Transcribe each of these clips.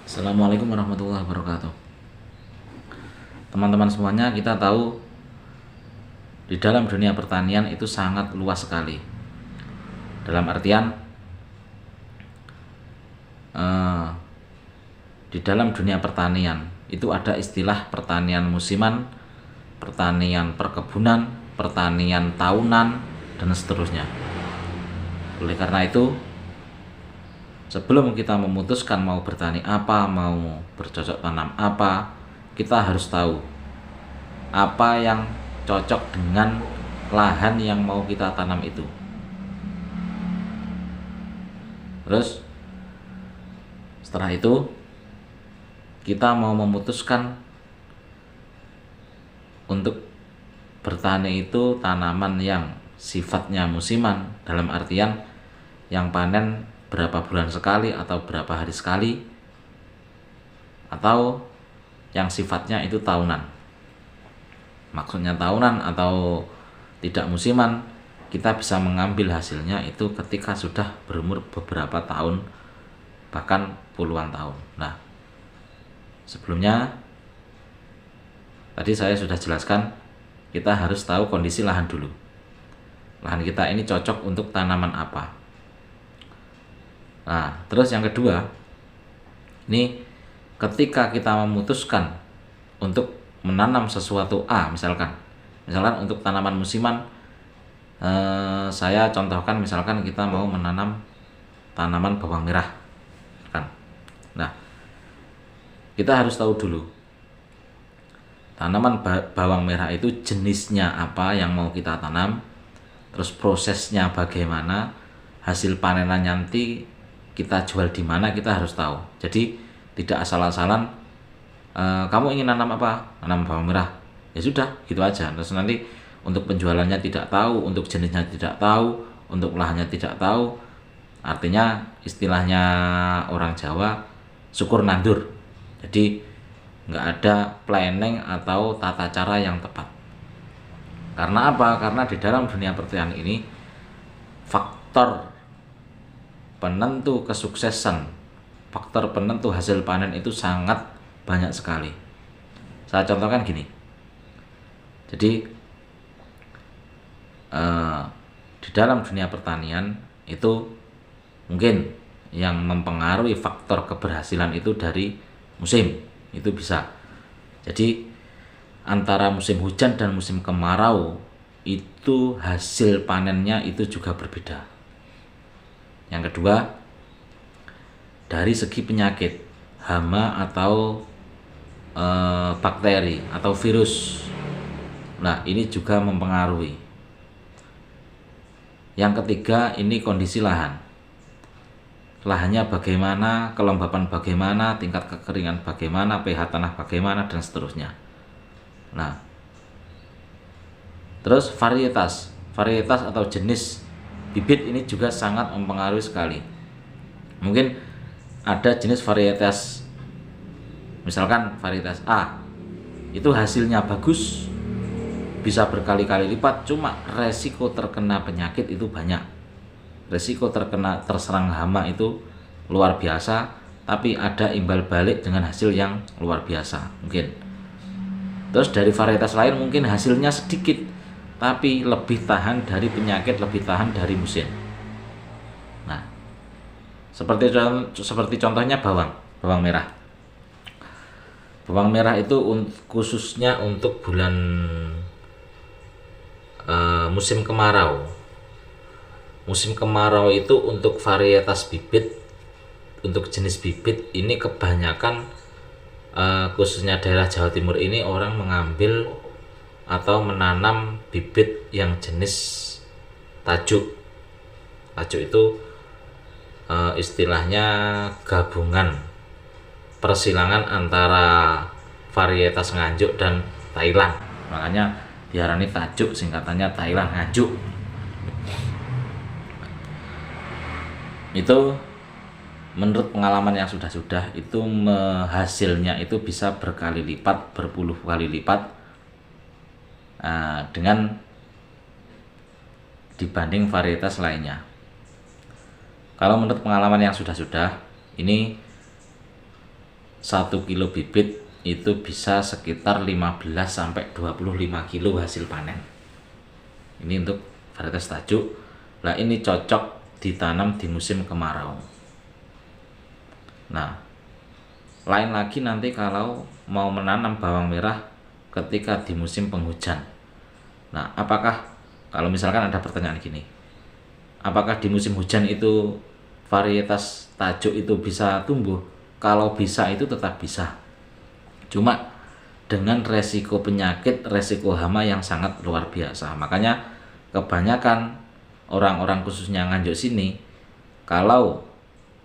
Assalamualaikum warahmatullahi wabarakatuh. Teman-teman semuanya, kita tahu di dalam dunia pertanian itu sangat luas sekali. Dalam artian di dalam dunia pertanian itu ada istilah pertanian musiman, pertanian perkebunan, pertanian tahunan, dan seterusnya. Oleh karena itu, sebelum kita memutuskan mau bertani apa, mau bercocok tanam apa, kita harus tahu apa yang cocok dengan lahan yang mau kita tanam itu. Terus setelah itu kita mau memutuskan untuk bertani itu tanaman yang sifatnya musiman, dalam artian yang panen berapa bulan sekali atau berapa hari sekali, atau yang sifatnya itu tahunan. Maksudnya tahunan atau tidak musiman, kita bisa mengambil hasilnya itu ketika sudah berumur beberapa tahun, bahkan puluhan tahun. Nah, sebelumnya tadi saya sudah jelaskan, kita harus tahu kondisi lahan dulu. Lahan kita ini cocok untuk tanaman apa. Nah, terus yang kedua, ini ketika kita memutuskan untuk menanam sesuatu A, misalkan untuk tanaman musiman, saya contohkan misalkan kita mau menanam tanaman bawang merah, kan. Nah, kita harus tahu dulu tanaman bawang merah itu jenisnya apa yang mau kita tanam, terus prosesnya bagaimana, hasil panenan nanti kita jual di mana, kita harus tahu. Jadi tidak asal-asalan kamu ingin nanam apa, nanam bawang merah, ya sudah gitu aja. Terus nanti untuk penjualannya tidak tahu, untuk jenisnya tidak tahu, untuk lahannya tidak tahu. Artinya istilahnya orang Jawa, syukur nandur. Jadi nggak ada planning atau tata cara yang tepat. Karena apa? Karena di dalam dunia pertanian ini faktor penentu kesuksesan, faktor penentu hasil panen itu sangat banyak sekali. Saya contohkan gini. Jadi di dalam dunia pertanian itu mungkin yang mempengaruhi faktor keberhasilan itu dari musim, itu bisa. Jadi antara musim hujan dan musim kemarau itu hasil panennya itu juga berbeda. Yang kedua, dari segi penyakit, hama atau bakteri atau virus, nah ini juga mempengaruhi. Yang ketiga, ini kondisi lahan. Lahannya bagaimana, kelembapan bagaimana, tingkat kekeringan bagaimana, pH tanah bagaimana, dan seterusnya. Nah, terus varietas atau jenis bibit ini juga sangat mempengaruhi sekali. Mungkin ada jenis varietas, misalkan varietas A, itu hasilnya bagus, bisa berkali-kali lipat, cuma resiko terkena penyakit itu banyak. Resiko terserang hama itu luar biasa, tapi ada imbal balik dengan hasil yang luar biasa mungkin. Terus dari varietas lain mungkin hasilnya sedikit, tapi lebih tahan dari penyakit, lebih tahan dari musim. Nah, seperti contohnya bawang merah. Bawang merah itu khususnya untuk bulan musim kemarau. Musim kemarau itu untuk varietas bibit, untuk jenis bibit ini kebanyakan khususnya daerah Jawa Timur ini orang mengambil atau menanam bibit yang jenis tajuk. Tajuk itu istilahnya gabungan persilangan antara varietas Nganjuk dan Thailand. Makanya diarani tajuk, singkatannya Thailand Nganjuk. Itu menurut pengalaman yang sudah itu hasilnya itu bisa berkali lipat, berpuluh kali lipat dengan dibanding varietas lainnya. Kalau menurut pengalaman yang sudah ini 1 kilo bibit itu bisa sekitar 15 sampai 25 kilo hasil panen. Ini untuk varietas tajuk. Nah, ini cocok ditanam di musim kemarau. Nah, lain lagi nanti kalau mau menanam bawang merah ketika di musim penghujan. Nah, apakah kalau misalkan ada pertanyaan gini, apakah di musim hujan itu varietas tajuk itu bisa tumbuh? Kalau bisa itu tetap bisa. Cuma dengan resiko penyakit, resiko hama yang sangat luar biasa. Makanya kebanyakan orang-orang khususnya Nganjuk sini kalau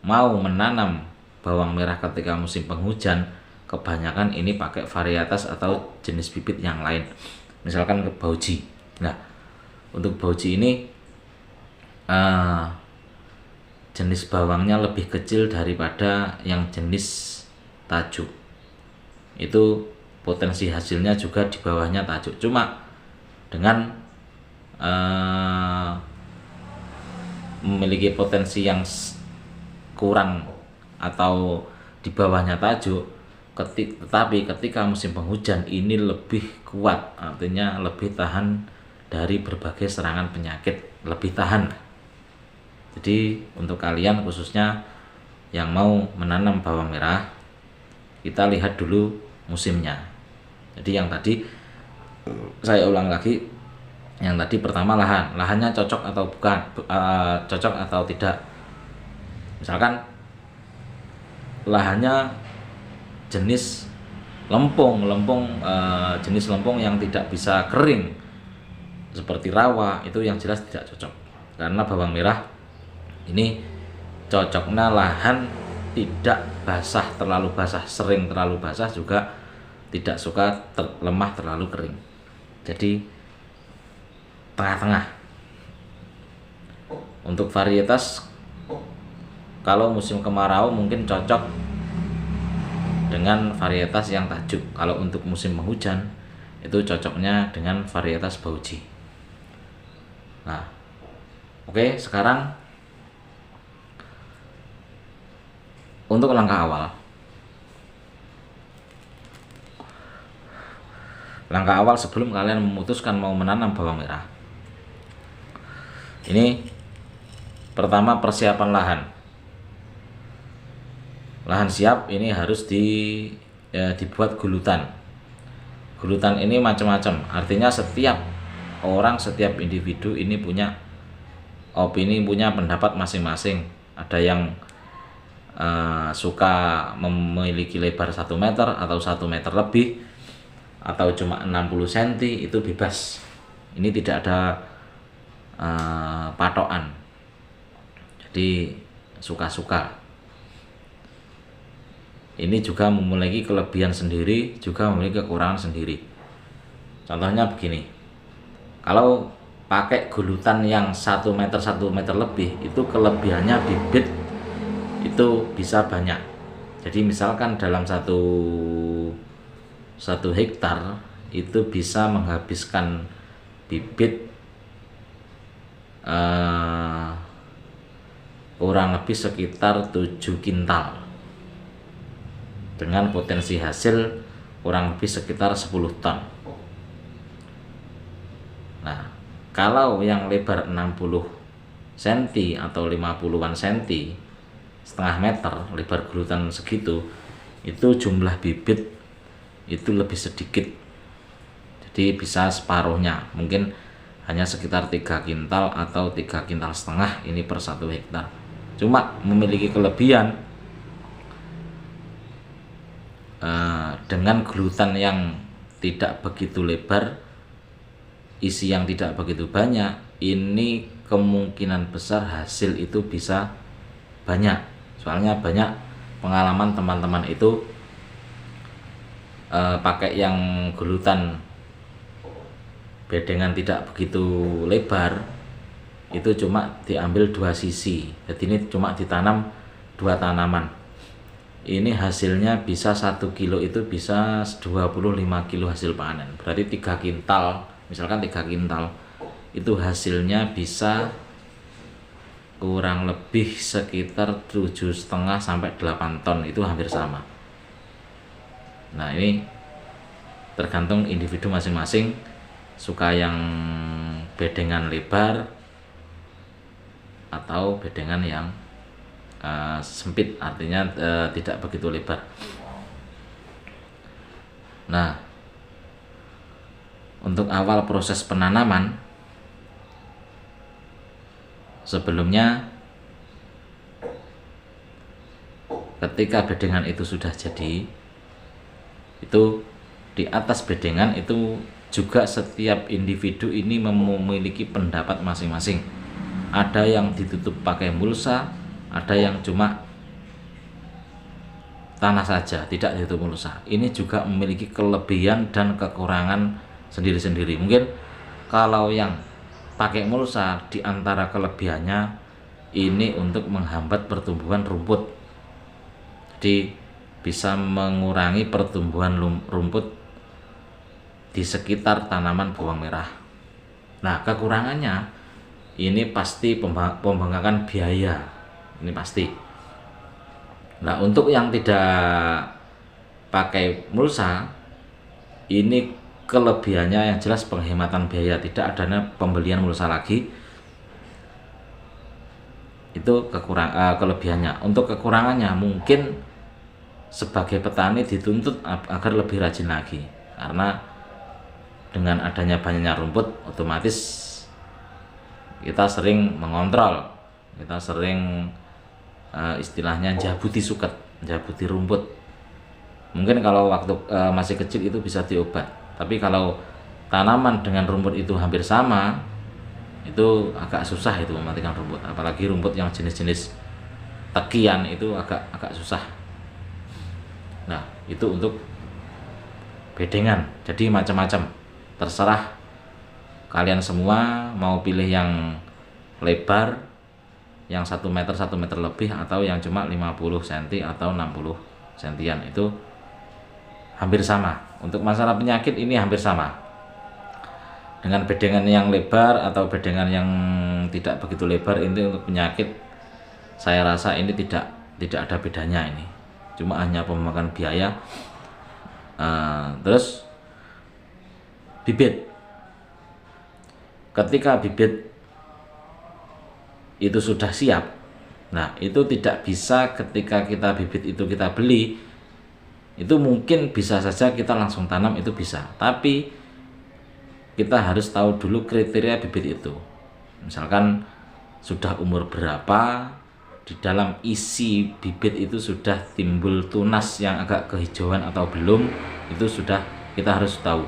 mau menanam bawang merah ketika musim penghujan, kebanyakan ini pakai varietas atau jenis bibit yang lain. Misalkan ke Bauji. Nah, untuk Bauji ini jenis bawangnya lebih kecil daripada yang jenis tajuk. Itu potensi hasilnya juga di bawahnya tajuk. Cuma dengan memiliki potensi yang kurang atau di bawahnya tajuk, tetapi ketika musim penghujan ini lebih kuat, artinya lebih tahan dari berbagai serangan penyakit, lebih tahan. Jadi untuk kalian khususnya yang mau menanam bawang merah, kita lihat dulu musimnya. Jadi yang tadi saya ulang lagi, yang tadi pertama lahannya cocok atau bukan, cocok atau tidak. Misalkan lahannya jenis lempung jenis lempung yang tidak bisa kering seperti rawa, itu yang jelas tidak cocok. Karena bawang merah ini cocoknya lahan tidak basah, terlalu basah, sering terlalu basah, juga tidak suka lemah terlalu kering. Jadi tengah-tengah. Untuk varietas kalau musim kemarau mungkin cocok dengan varietas yang tajuk. Kalau untuk musim penghujan itu cocoknya dengan varietas Bauji. Nah, oke, sekarang untuk langkah awal. Langkah awal sebelum kalian memutuskan mau menanam bawang merah. Ini pertama persiapan lahan. Lahan siap ini harus dibuat gulutan. Gulutan ini macam-macam. Artinya setiap orang, setiap individu ini punya opini, punya pendapat masing-masing. Ada yang suka memiliki lebar 1 meter atau 1 meter lebih, atau cuma 60 cm, itu bebas. Ini tidak ada patokan. Jadi suka-suka. Ini juga memiliki kelebihan sendiri, juga memiliki kekurangan sendiri. Contohnya begini, kalau pakai gulutan yang 1 meter 1 meter lebih, itu kelebihannya bibit itu bisa banyak. Jadi misalkan dalam satu hektar itu bisa menghabiskan bibit kurang lebih sekitar 7 kintal dengan potensi hasil kurang lebih sekitar 10 ton. Nah, kalau yang lebar 60 cm atau 50-an cm, setengah meter lebar gulutan segitu, itu jumlah bibit itu lebih sedikit. Jadi bisa separuhnya, mungkin hanya sekitar 3 kintal atau 3,5 kintal ini per 1 hektar. Cuma memiliki kelebihan dengan gulutan yang tidak begitu lebar, isi yang tidak begitu banyak, ini kemungkinan besar hasil itu bisa banyak. Soalnya banyak pengalaman teman-teman itu pakai yang gulutan bedengan tidak begitu lebar, itu cuma diambil 2 sisi. Jadi ini cuma ditanam 2 tanaman. Ini hasilnya bisa 1 kilo itu bisa 25 kilo hasil panen. Berarti 3 kintal, misalkan 3 kintal, itu hasilnya bisa kurang lebih sekitar 7,5 sampai 8 ton, itu hampir sama. Nah, ini tergantung individu masing-masing, suka yang bedengan lebar atau bedengan yang sempit, artinya tidak begitu lebar. Nah, untuk awal proses penanaman, sebelumnya ketika bedengan itu sudah jadi, itu di atas bedengan itu juga setiap individu ini memiliki pendapat masing-masing. Ada yang ditutup pakai mulsa, ada yang cuma tanah saja, tidak ditutup mulsa. Ini juga memiliki kelebihan dan kekurangan sendiri-sendiri. Mungkin kalau yang pakai mulsa, di antara kelebihannya ini untuk menghambat pertumbuhan rumput. Jadi bisa mengurangi pertumbuhan rumput di sekitar tanaman bawang merah. Nah, kekurangannya ini pasti pembengkakan biaya. Ini pasti. Nah, untuk yang tidak pakai mulsa, ini kelebihannya yang jelas penghematan biaya, tidak adanya pembelian mulsa lagi. Itu kelebihannya. Untuk kekurangannya mungkin sebagai petani dituntut agar lebih rajin lagi, karena dengan adanya banyaknya rumput, otomatis kita sering mengontrol, kita sering istilahnya jabuti suket, jabuti rumput. Mungkin kalau waktu masih kecil itu bisa diobat, tapi kalau tanaman dengan rumput itu hampir sama, itu agak susah itu mematikan rumput, apalagi rumput yang jenis-jenis tekian itu agak susah. Nah, itu untuk bedengan. Jadi macam-macam, terserah kalian semua mau pilih yang lebar, yang 1 meter lebih, atau yang cuma 50 cm atau 60 cm, itu hampir sama. Untuk masalah penyakit ini hampir sama. Dengan bedengan yang lebar atau bedengan yang tidak begitu lebar, ini untuk penyakit saya rasa ini tidak ada bedanya ini. Cuma hanya pemakan biaya. Terus bibit. Ketika bibit itu sudah siap, nah itu tidak bisa ketika kita bibit itu kita beli, itu mungkin bisa saja kita langsung tanam, itu bisa, tapi kita harus tahu dulu kriteria bibit itu. Misalkan sudah umur berapa, di dalam isi bibit itu sudah timbul tunas yang agak kehijauan atau belum, itu sudah kita harus tahu.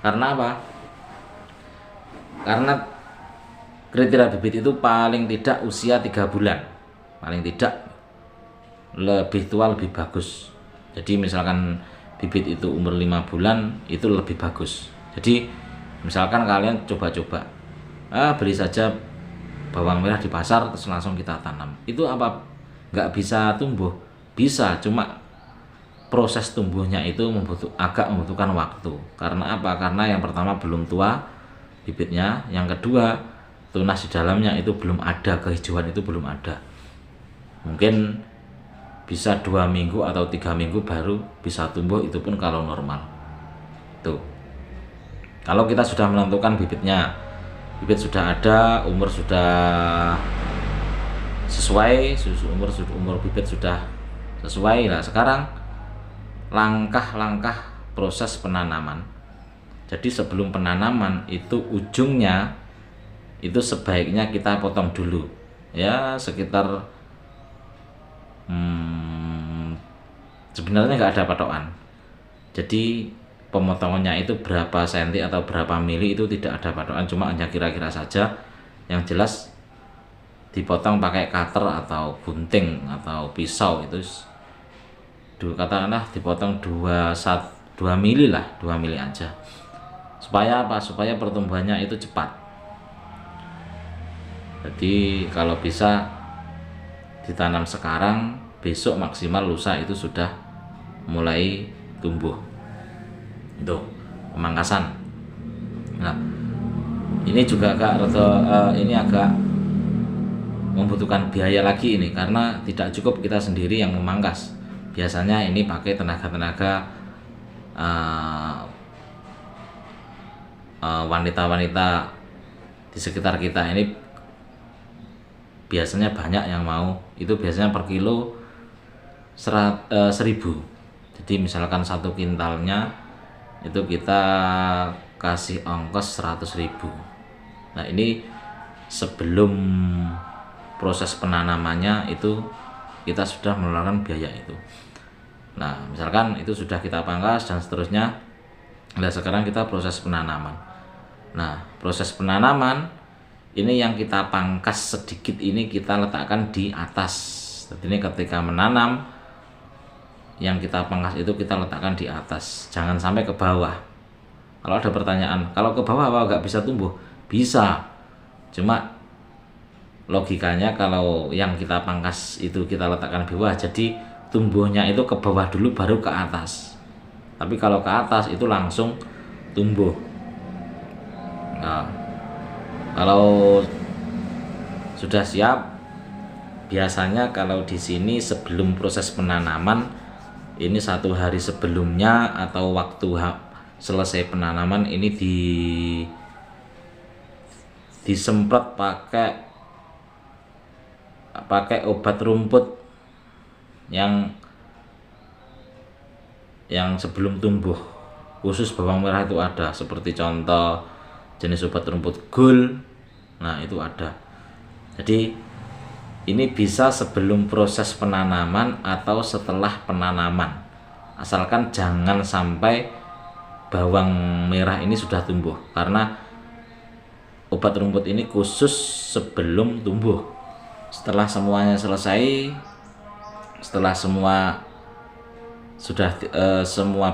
Karena apa? Karena kriteria bibit itu paling tidak usia 3 bulan, paling tidak. Lebih tua lebih bagus. Jadi misalkan bibit itu umur 5 bulan, itu lebih bagus. Jadi misalkan kalian coba-coba beli saja bawang merah di pasar, terus langsung kita tanam, itu apa? Nggak bisa tumbuh? Bisa, cuma proses tumbuhnya itu agak membutuhkan waktu. Karena apa? Karena yang pertama belum tua bibitnya, yang kedua tunas di dalamnya itu belum ada, kehijauan itu belum ada. Mungkin bisa 2 minggu atau 3 minggu baru bisa tumbuh, itu pun kalau normal. Tuh, kalau kita sudah menentukan bibitnya, bibit sudah ada, umur sudah sesuai, umur bibit sudah sesuai. Nah, sekarang langkah-langkah proses penanaman. Jadi sebelum penanaman itu ujungnya itu sebaiknya kita potong dulu, ya sekitar sebenarnya nggak ada patokan. Jadi pemotongannya itu berapa senti atau berapa mili itu tidak ada patokan, cuma hanya kira-kira saja. Yang jelas dipotong pakai cutter atau gunting atau pisau, itu katakanlah dipotong 2 mili lah, 2 mili aja. Supaya apa? Supaya pertumbuhannya itu cepat. Jadi kalau bisa ditanam sekarang, besok maksimal lusa itu sudah mulai tumbuh. Itu pemangkasan. Nah, ini juga agak membutuhkan biaya lagi ini, karena tidak cukup kita sendiri yang memangkas. Biasanya ini pakai tenaga-tenaga wanita-wanita di sekitar kita ini biasanya banyak yang mau, itu biasanya per kilo 1.000. Jadi misalkan 1 kintalnya itu kita kasih ongkos 100.000. Nah ini sebelum proses penanamannya itu kita sudah mengeluarkan biaya itu. Nah misalkan itu sudah kita pangkas dan seterusnya. Nah sekarang kita proses penanaman. Nah proses penanaman ini yang kita pangkas sedikit ini kita letakkan di atas. Jadi ini ketika menanam yang kita pangkas itu kita letakkan di atas, jangan sampai ke bawah. Kalau ada pertanyaan, kalau ke bawah apa nggak bisa tumbuh? Bisa, cuma logikanya kalau yang kita pangkas itu kita letakkan di bawah, jadi tumbuhnya itu ke bawah dulu baru ke atas. Tapi kalau ke atas itu langsung tumbuh. Nah, kalau sudah siap, biasanya kalau di sini sebelum proses penanaman ini 1 hari sebelumnya atau waktu selesai penanaman ini disemprot pakai obat rumput yang sebelum tumbuh. Khusus bawang merah itu ada, seperti contoh jenis obat rumput gul. Nah itu ada. Jadi ini bisa sebelum proses penanaman atau setelah penanaman, asalkan jangan sampai bawang merah ini sudah tumbuh, karena obat rumput ini khusus sebelum tumbuh. Setelah semuanya selesai, setelah semua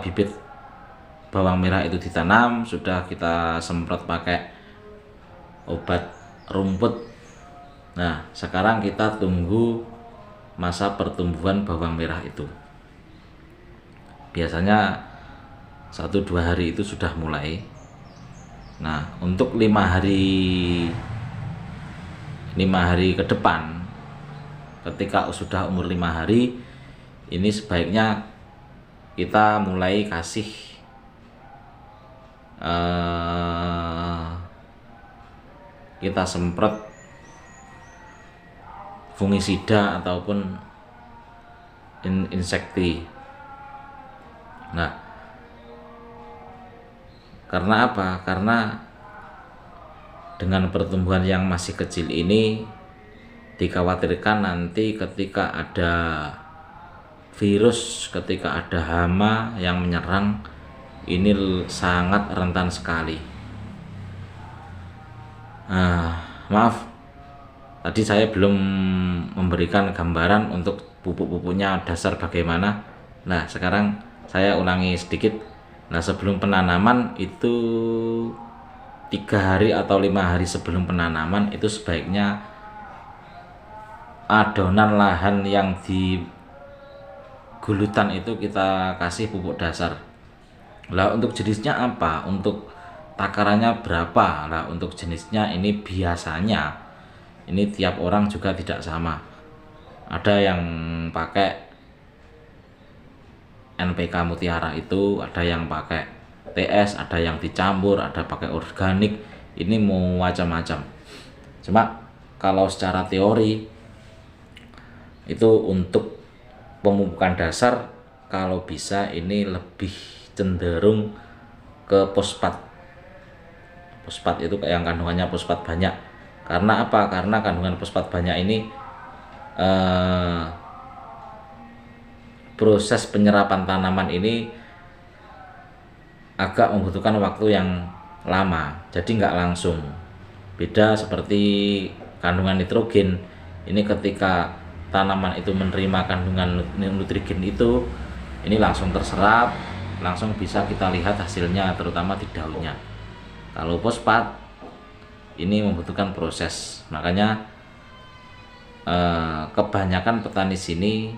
bibit bawang merah itu ditanam, sudah kita semprot pakai obat rumput. Nah sekarang kita tunggu masa pertumbuhan bawang merah itu. Biasanya 1-2 hari itu sudah mulai. Nah untuk 5 hari ke depan, ketika sudah umur 5 hari ini sebaiknya kita mulai kasih kita semprot fungisida ataupun insekti. Nah karena apa? Karena dengan pertumbuhan yang masih kecil ini dikhawatirkan nanti ketika ada virus, ketika ada hama yang menyerang, ini sangat rentan sekali. Maaf, tadi saya belum memberikan gambaran untuk pupuk-pupuknya dasar bagaimana. Nah sekarang saya ulangi sedikit. Nah sebelum penanaman itu 3 hari atau 5 hari sebelum penanaman itu sebaiknya adonan lahan yang di gulutan itu kita kasih pupuk dasar. Lah untuk jenisnya apa? Untuk takarannya berapa? Lah untuk jenisnya ini biasanya ini tiap orang juga tidak sama. Ada yang pakai NPK Mutiara itu, ada yang pakai TS, ada yang dicampur, ada pakai organik. Ini mau macam-macam. Cuma kalau secara teori itu untuk pemupukan dasar kalau bisa ini lebih cenderung ke fosfat. Fosfat itu yang kandungannya fosfat banyak. Karena apa? Karena kandungan fosfat banyak ini proses penyerapan tanaman ini agak membutuhkan waktu yang lama, jadi nggak langsung. Beda seperti kandungan nitrogen, ini ketika tanaman itu menerima kandungan nutrien itu, ini langsung terserap, langsung bisa kita lihat hasilnya, terutama di daunnya. Kalau fosfat ini membutuhkan proses, makanya kebanyakan petani sini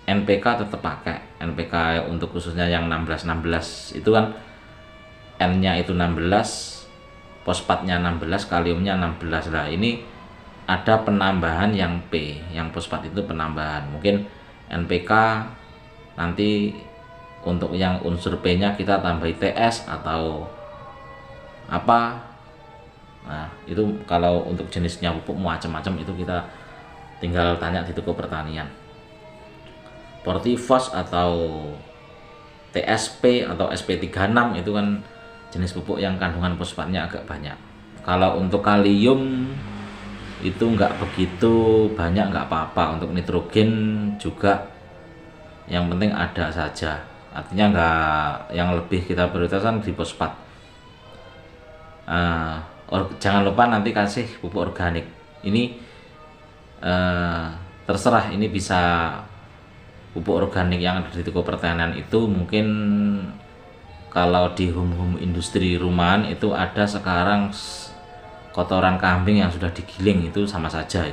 NPK tetap pakai. NPK untuk khususnya yang 16-16 itu kan N-nya itu 16, fosfatnya 16, kaliumnya 16. Nah ini ada penambahan yang P, yang fosfat itu penambahan. Mungkin NPK nanti untuk yang unsur P-nya kita tambah TS atau apa. Nah, itu kalau untuk jenisnya pupuk macam-macam itu kita tinggal tanya di toko pertanian. Portifos atau TSP atau SP36 itu kan jenis pupuk yang kandungan fosfatnya agak banyak. Kalau untuk kalium itu nggak begitu banyak, nggak apa-apa. Untuk nitrogen juga yang penting ada saja, artinya nggak, yang lebih kita prioritaskan di fosfat. Jangan lupa nanti kasih pupuk organik ini, terserah ini bisa pupuk organik yang ada di toko pertanian itu. Mungkin kalau di home industri rumahan itu ada sekarang kotoran kambing yang sudah digiling, itu sama saja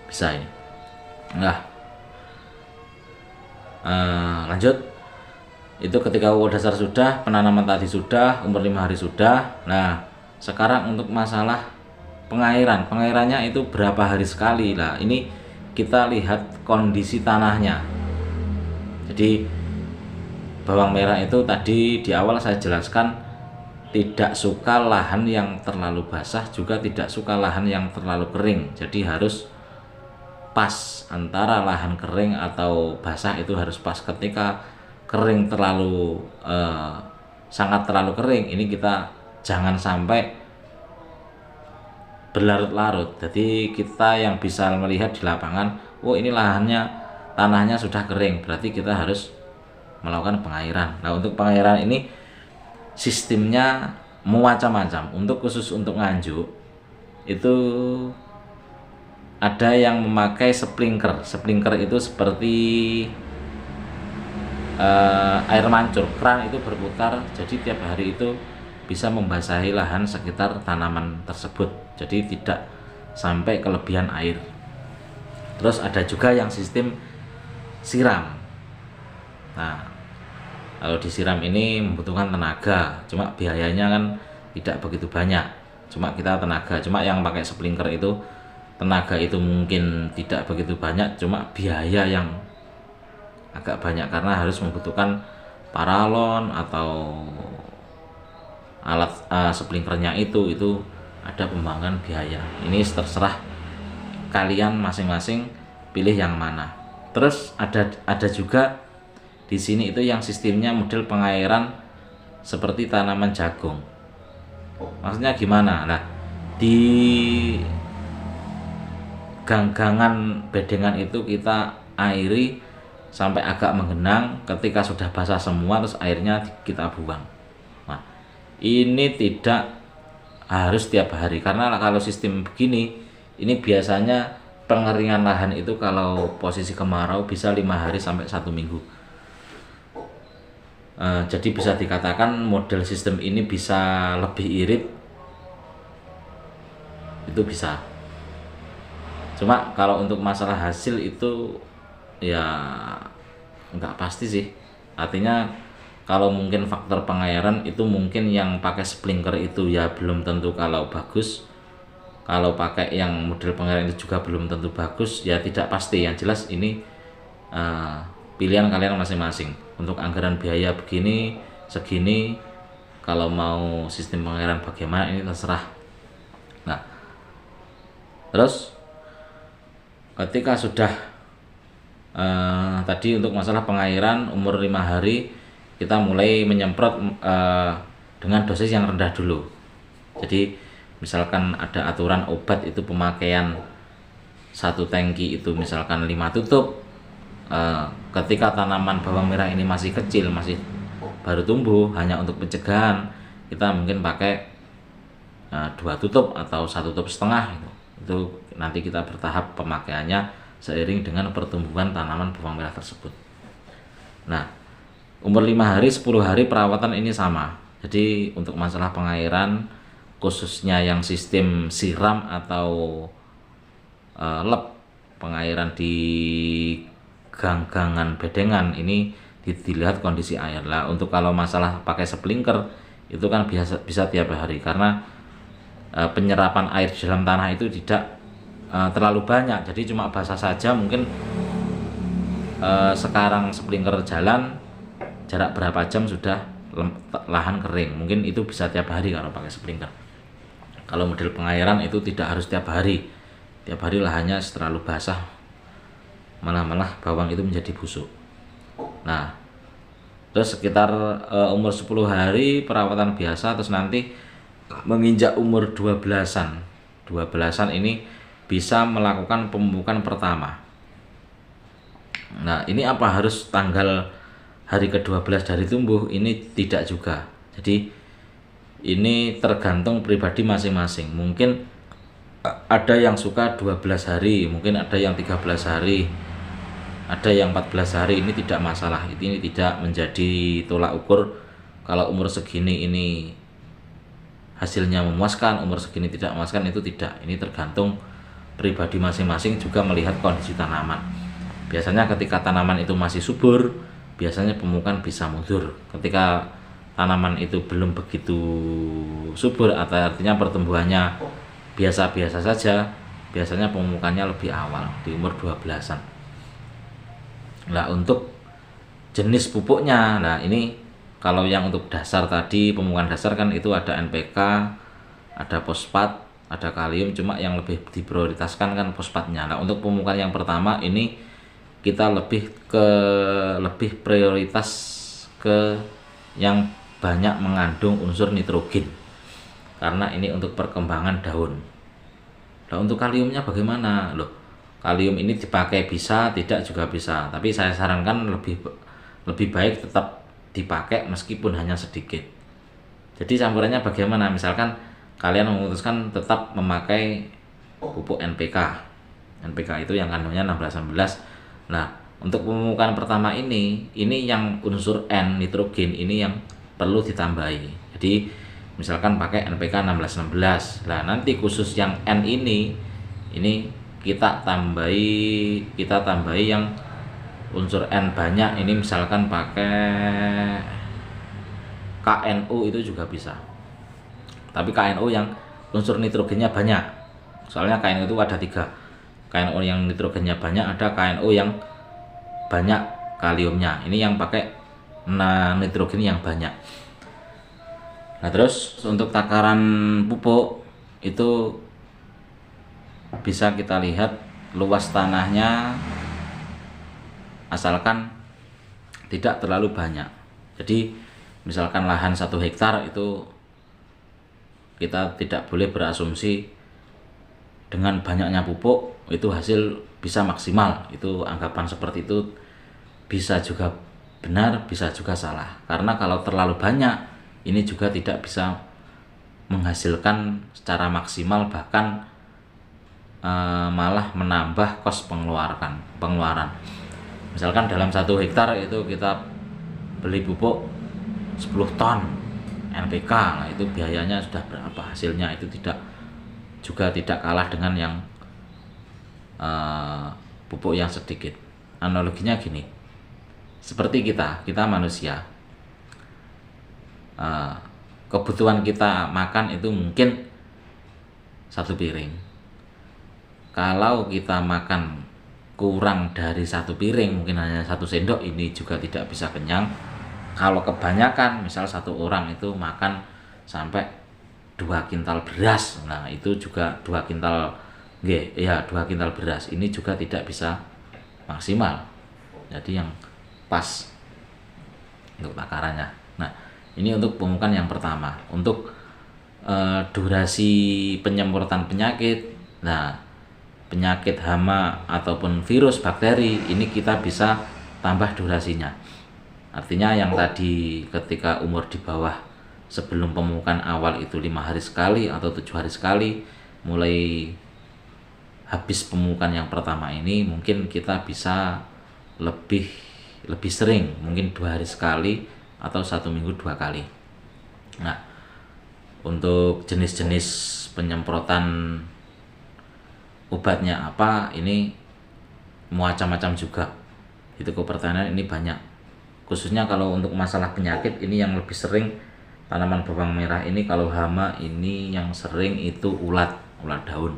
bisa ini. Nah, lanjut, itu ketika pupuk dasar sudah, penanaman tadi sudah, umur 5 hari sudah. Nah, sekarang untuk masalah pengairannya itu berapa hari sekali. Nah, ini kita lihat kondisi tanahnya. Jadi bawang merah itu tadi di awal saya jelaskan tidak suka lahan yang terlalu basah, juga tidak suka lahan yang terlalu kering. Jadi harus pas antara lahan kering atau basah, itu harus pas. Ketika kering terlalu sangat terlalu kering, ini kita jangan sampai berlarut-larut. Jadi kita yang bisa melihat di lapangan, oh ini tanahnya sudah kering, berarti kita harus melakukan pengairan. Nah, untuk pengairan ini sistemnya macam-macam. Khusus untuk Nganjuk itu ada yang memakai sprinkler. Sprinkler itu seperti air mancur, keran itu berputar, jadi tiap hari itu bisa membasahi lahan sekitar tanaman tersebut, jadi tidak sampai kelebihan air. Terus ada juga yang sistem siram. Nah, kalau disiram ini membutuhkan tenaga, cuma biayanya kan tidak begitu banyak, cuma kita tenaga. Cuma yang pakai sprinkler itu tenaga itu mungkin tidak begitu banyak, cuma biaya yang agak banyak karena harus membutuhkan paralon atau alat sprinklernya itu ada pembangunan biaya. Ini terserah kalian masing-masing pilih yang mana. Terus ada juga di sini itu yang sistemnya model pengairan seperti tanaman jagung. Maksudnya gimana? Nah, di ganggangan bedengan itu kita airi sampai agak menggenang. Ketika sudah basah semua, terus airnya kita buang. Nah, ini tidak harus tiap hari, karena kalau sistem begini, ini biasanya pengeringan lahan itu kalau posisi kemarau bisa 5 hari sampai 1 minggu. Jadi bisa dikatakan model sistem ini bisa lebih irit, itu bisa. Cuma kalau untuk masalah hasil itu ya nggak pasti sih. Artinya kalau mungkin faktor pengairan itu mungkin yang pakai sprinkler itu ya belum tentu kalau bagus. Kalau pakai yang model pengairan itu juga belum tentu bagus, ya tidak pasti. Yang jelas ini pilihan kalian masing-masing. Untuk anggaran biaya begini, segini, kalau mau sistem pengairan bagaimana ini terserah. Nah, terus ketika sudah tadi untuk masalah pengairan umur 5 hari, kita mulai menyemprot dengan dosis yang rendah dulu. Jadi misalkan ada aturan obat itu pemakaian 1 tangki itu misalkan 5 tutup. Ketika tanaman bawang merah ini masih kecil, masih baru tumbuh, hanya untuk pencegahan, kita mungkin pakai 2 tutup atau 1 tutup setengah itu nanti kita bertahap pemakaiannya seiring dengan pertumbuhan tanaman bawang merah tersebut. Nah, umur 5 hari, 10 hari perawatan ini sama. Jadi untuk masalah pengairan, khususnya yang sistem siram atau lep, pengairan di ganggangan bedengan ini dilihat kondisi air lah. Untuk kalau masalah pakai sprinkler itu kan bisa tiap hari, karena penyerapan air di dalam tanah itu tidak terlalu banyak, jadi cuma basah saja. Mungkin sekarang sprinkler jalan, jarak berapa jam sudah lahan kering. Mungkin itu bisa tiap hari kalau pakai sprinkler. Kalau model pengairan itu tidak harus tiap hari. Tiap hari lahannya terlalu basah, malah bawang itu menjadi busuk. Nah, terus sekitar umur 10 hari perawatan biasa, terus nanti menginjak umur 12-an. 12-an ini bisa melakukan pemupukan pertama. Nah, ini apa harus tanggal hari ke-12 dari tumbuh? Ini tidak juga. Jadi ini tergantung pribadi masing-masing. Mungkin ada yang suka 12 hari, mungkin ada yang 13 hari, ada yang 14 hari. Ini tidak masalah. Ini tidak menjadi tolak ukur kalau umur segini ini hasilnya memuaskan, umur segini tidak memuaskan, itu tidak. Ini tergantung pribadi masing-masing, juga melihat kondisi tanaman. Biasanya ketika tanaman itu masih subur, biasanya pemupukan bisa mundur. Ketika tanaman itu belum begitu subur, atau artinya pertumbuhannya biasa-biasa saja, biasanya pemupukannya lebih awal, di umur 12-an. Nah, untuk jenis pupuknya, nah ini kalau yang untuk dasar tadi, pemupukan dasar kan itu ada NPK, ada fosfat, ada kalium, cuma yang lebih diprioritaskan kan fosfatnya. Nah, untuk pemupukan yang pertama ini kita lebih prioritas ke yang banyak mengandung unsur nitrogen, karena ini untuk perkembangan daun. Nah, untuk kaliumnya bagaimana? Loh, kalium ini dipakai bisa, tidak juga bisa, tapi saya sarankan lebih baik tetap dipakai meskipun hanya sedikit. Jadi campurannya bagaimana? Misalkan kalian memutuskan tetap memakai pupuk NPK. NPK itu yang kandungnya 16-19. Nah, untuk pemupukan pertama ini yang unsur N, nitrogen, ini yang perlu ditambahi. Jadi misalkan pakai NPK 16-16. Nah, nanti khusus yang N ini kita tambahi yang unsur N banyak. Ini misalkan pakai KNO itu juga bisa. Tapi KNO yang unsur nitrogennya banyak. Soalnya KNO itu ada 3. KNO yang nitrogennya banyak, ada KNO yang banyak kaliumnya. Ini yang pakai nitrogen yang banyak. Nah, terus untuk takaran pupuk itu bisa kita lihat luas tanahnya, asalkan tidak terlalu banyak. Jadi misalkan lahan 1 hektar itu kita tidak boleh berasumsi dengan banyaknya pupuk itu hasil bisa maksimal. Itu anggapan seperti itu bisa juga benar, bisa juga salah. Karena kalau terlalu banyak, ini juga tidak bisa menghasilkan secara maksimal, bahkan malah menambah kos pengeluaran. Misalkan dalam 1 hektar itu kita beli pupuk 10 ton NPK, nah itu biayanya sudah berapa, hasilnya itu juga tidak kalah dengan yang pupuk yang sedikit. Analoginya gini, seperti kita manusia, kebutuhan kita makan itu mungkin 1 piring. Kalau kita makan kurang dari 1 piring, mungkin hanya 1 sendok, ini juga tidak bisa kenyang. Kalau kebanyakan, misal 1 orang itu makan sampai 2 kintal beras, nah itu juga 2 kintal 2 kintal beras, ini juga tidak bisa maksimal. Jadi yang pas untuk takarannya. Nah, ini untuk pemupukan yang pertama. Untuk durasi penyemprotan penyakit, nah penyakit hama ataupun virus, bakteri, ini kita bisa tambah durasinya. Artinya yang tadi ketika umur di bawah sebelum pemupukan awal itu 5 hari sekali atau 7 hari sekali, mulai habis pemupukan yang pertama ini mungkin kita bisa lebih sering, mungkin 2 hari sekali atau 1 minggu 2 kali. Nah, untuk jenis-jenis penyemprotan obatnya apa, ini macam-macam juga. Itu pertanyaan ini banyak. Khususnya kalau untuk masalah penyakit, ini yang lebih sering tanaman bawang merah ini, kalau hama ini yang sering itu ulat daun.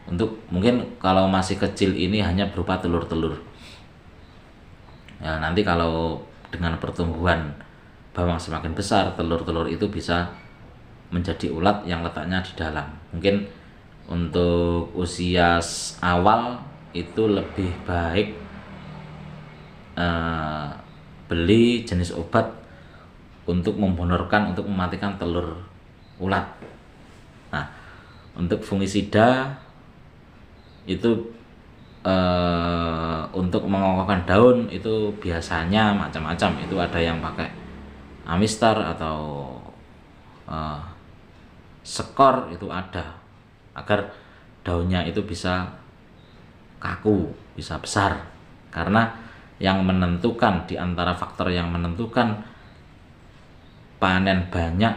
Untuk mungkin kalau masih kecil ini hanya berupa telur-telur. Ya, nanti kalau dengan pertumbuhan bawang semakin besar, telur-telur itu bisa menjadi ulat yang letaknya di dalam. Mungkin untuk usia awal itu lebih baik beli jenis obat untuk membonorkan, untuk mematikan telur ulat. Nah, untuk fungisida itu untuk mengokohkan daun itu biasanya macam-macam. Itu ada yang pakai Amistar atau Skor, itu ada, agar daunnya itu bisa kaku, bisa besar. Karena yang menentukan, di antara faktor yang menentukan panen banyak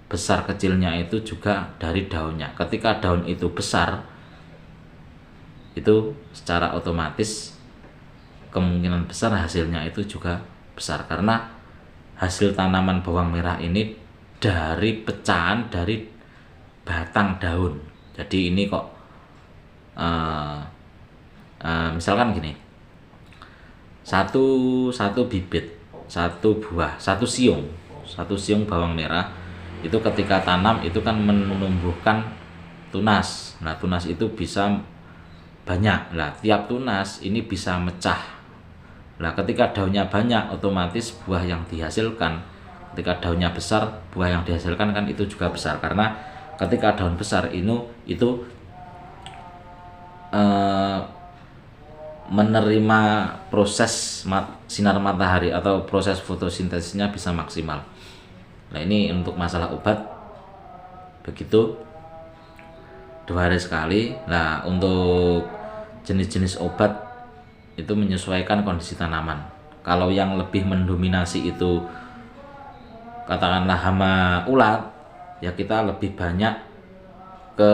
besar kecilnya itu juga dari daunnya. Ketika daun itu besar, itu secara otomatis kemungkinan besar hasilnya itu juga besar, karena hasil tanaman bawang merah ini dari pecahan dari batang daun. Jadi ini kok misalkan gini, satu bibit, satu buah, satu siung bawang merah itu ketika tanam itu kan menumbuhkan tunas. Nah, tunas itu bisa banyak. Lah, tiap tunas ini bisa mecah. Nah, ketika daunnya banyak, otomatis buah yang dihasilkan, ketika daunnya besar, buah yang dihasilkan kan itu juga besar. Karena ketika daun besar itu menerima proses sinar matahari atau proses fotosintesisnya bisa maksimal. Nah, ini untuk masalah obat begitu, 2 hari sekali. Nah, untuk jenis-jenis obat itu menyesuaikan kondisi tanaman. Kalau yang lebih mendominasi itu katakanlah hama ulat, ya kita lebih banyak ke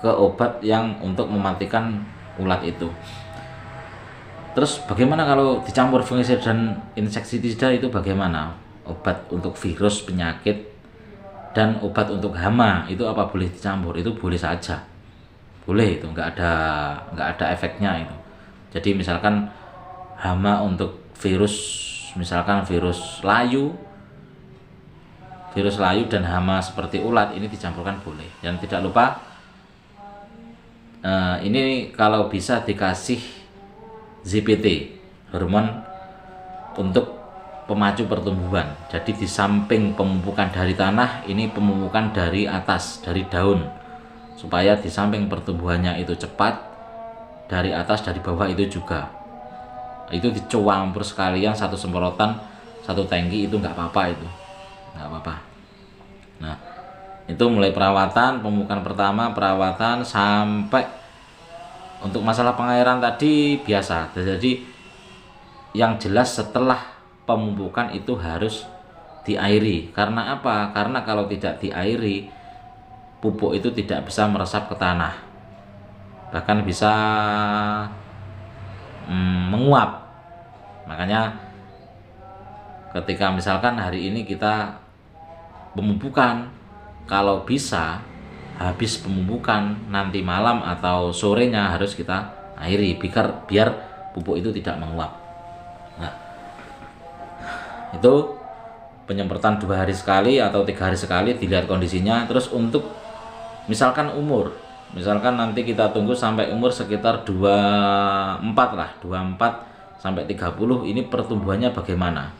obat yang untuk mematikan ulat itu. Terus bagaimana kalau dicampur fungisida dan insektisida, itu bagaimana? Obat untuk virus, penyakit, dan obat untuk hama itu apa boleh dicampur? Itu boleh saja, boleh, itu nggak ada efeknya itu. Jadi misalkan hama untuk virus, misalkan virus layu dan hama seperti ulat ini dicampurkan boleh. Dan tidak lupa ini kalau bisa dikasih ZPT, hormon untuk pemacu pertumbuhan. Jadi di samping pemupukan dari tanah, ini pemupukan dari atas, dari daun, supaya di samping pertumbuhannya itu cepat, dari atas dari bawah itu juga. Itu dicampur sekalian, satu semprotan, satu tangki, itu nggak apa-apa, itu nggak apa-apa. Nah, itu mulai perawatan, pemupukan pertama, perawatan sampai untuk masalah pengairan tadi biasa. Jadi yang jelas setelah pemupukan itu harus diairi. Karena apa? Karena kalau tidak diairi, pupuk itu tidak bisa meresap ke tanah, bahkan bisa menguap. Makanya ketika misalkan hari ini kita pemupukan, kalau bisa habis pemupukan nanti malam atau sorenya harus kita airi, biar pupuk itu tidak menguap. Nah, itu penyemprotan 2 hari sekali atau 3 hari sekali, dilihat kondisinya. Terus untuk misalkan umur, misalkan nanti kita tunggu sampai umur sekitar 24 lah, 24 sampai 30, ini pertumbuhannya bagaimana?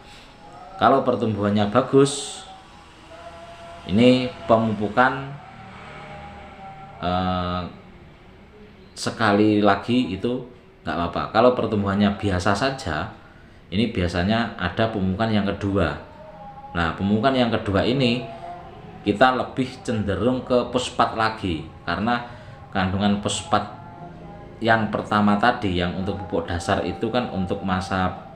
Kalau pertumbuhannya bagus, ini pemupukan sekali lagi itu nggak apa-apa. Kalau pertumbuhannya biasa saja, ini biasanya ada pemupukan yang kedua. Nah, pemupukan yang kedua ini kita lebih cenderung ke fosfat lagi, karena kandungan fosfat yang pertama tadi yang untuk pupuk dasar itu kan untuk masa